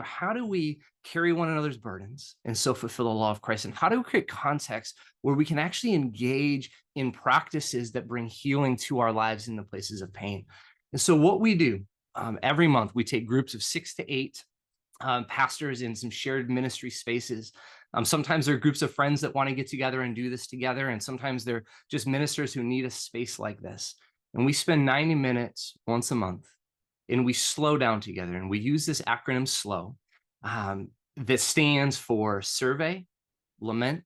how do we carry one another's burdens and so fulfill the law of Christ? And how do we create context where we can actually engage in practices that bring healing to our lives in the places of pain? And so what we do every month, we take groups of 6 to 8 pastors in some shared ministry spaces. Sometimes there are groups of friends that want to get together and do this together. And sometimes they're just ministers who need a space like this. And we spend 90 minutes once a month and we slow down together. And we use this acronym SLOW that stands for survey, lament,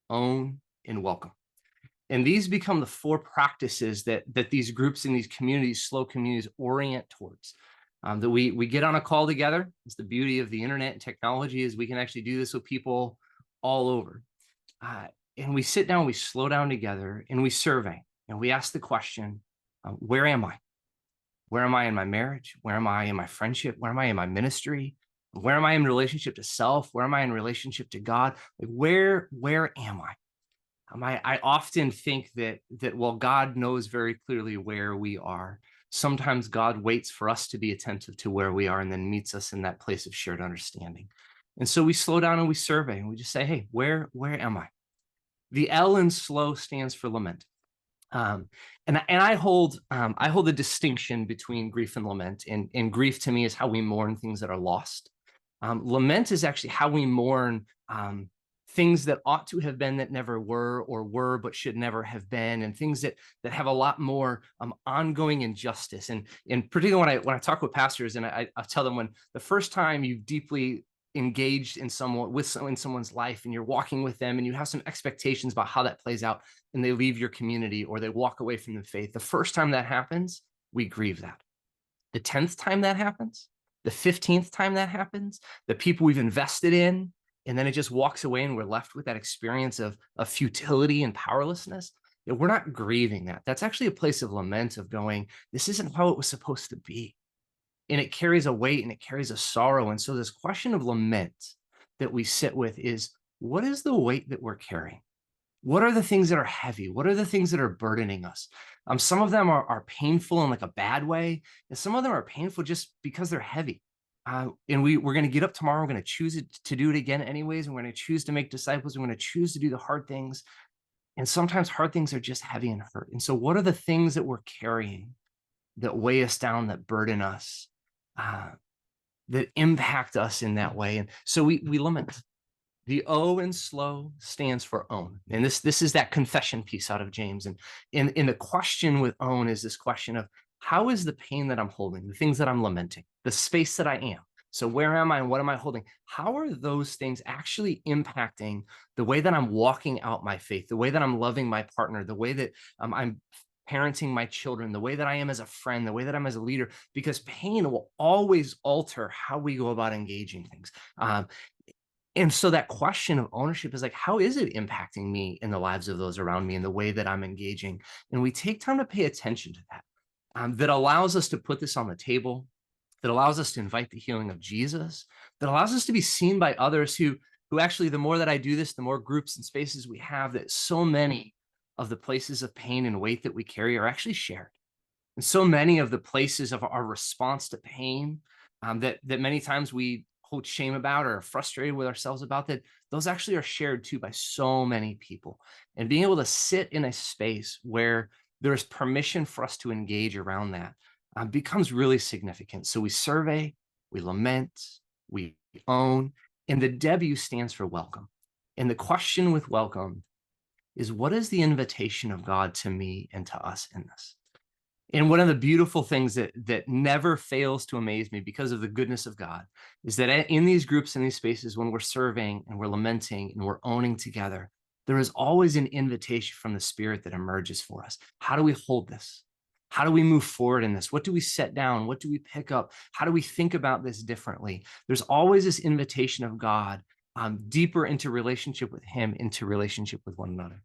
own, and welcome. And these become the 4 practices that these groups in these communities, slow communities, orient towards. That we get on a call together. It's the beauty of the internet and technology is we can actually do this with people all over. And we sit down, we slow down together, and we survey. And we ask the question, where am I? Where am I in my marriage? Where am I in my friendship? Where am I in my ministry? Where am I in relationship to self? Where am I in relationship to God? Like where am I? I often think that while God knows very clearly where we are, sometimes God waits for us to be attentive to where we are and then meets us in that place of shared understanding. And so we slow down and we survey and we just say, hey, where am I? The L in slow stands for lament. And I hold the distinction between grief and lament. And grief to me is how we mourn things that are lost. Lament is actually how we mourn things that ought to have been that never were, or were but should never have been, and things that have a lot more ongoing injustice. And particularly when I talk with pastors, and I tell them, when the first time you've deeply engaged in someone's life, and you're walking with them, and you have some expectations about how that plays out, and they leave your community or they walk away from the faith, the first time that happens, we grieve that. The 10th time that happens, the 15th time that happens, the people we've invested in, and then it just walks away and we're left with that experience of futility and powerlessness. We're not grieving that. That's actually a place of lament, of going, this isn't how it was supposed to be. And it carries a weight and it carries a sorrow. And so this question of lament that we sit with is, what is the weight that we're carrying? What are the things that are heavy? What are the things that are burdening us? Some of them are painful in like a bad way, and some of them are painful just because they're heavy. And we're going to get up tomorrow. We're going to choose to do it again anyways. And we're going to choose to make disciples. We're going to choose to do the hard things. And sometimes hard things are just heavy and hurt. And so what are the things that we're carrying that weigh us down, that burden us, that impact us in that way? And so we lament. The O in slow stands for own. And this is that confession piece out of James. And in the question with own is this question of, how is the pain that I'm holding, the things that I'm lamenting, the space that I am? So where am I and what am I holding? How are those things actually impacting the way that I'm walking out my faith, the way that I'm loving my partner, the way that I'm parenting my children, the way that I am as a friend, the way that I'm as a leader? Because pain will always alter how we go about engaging things. And so that question of ownership is like, how is it impacting me in the lives of those around me and the way that I'm engaging? And we take time to pay attention to that. That allows us to put this on the table, that allows us to invite the healing of Jesus, that allows us to be seen by others who actually, the more that I do this, the more groups and spaces we have, that so many of the places of pain and weight that we carry are actually shared. And so many of the places of our response to pain that many times we hold shame about or are frustrated with ourselves about, that those actually are shared too by so many people. And being able to sit in a space where there's permission for us to engage around that becomes really significant. So we survey, we lament, we own, and the W stands for welcome. And the question with welcome is, what is the invitation of God to me and to us in this? And one of the beautiful things that never fails to amaze me because of the goodness of God is that in these groups, in these spaces, when we're surveying and we're lamenting and we're owning together, there is always an invitation from the Spirit that emerges for us. How do we hold this? How do we move forward in this? What do we set down? What do we pick up? How do we think about this differently? There's always this invitation of God deeper into relationship with Him, into relationship with one another.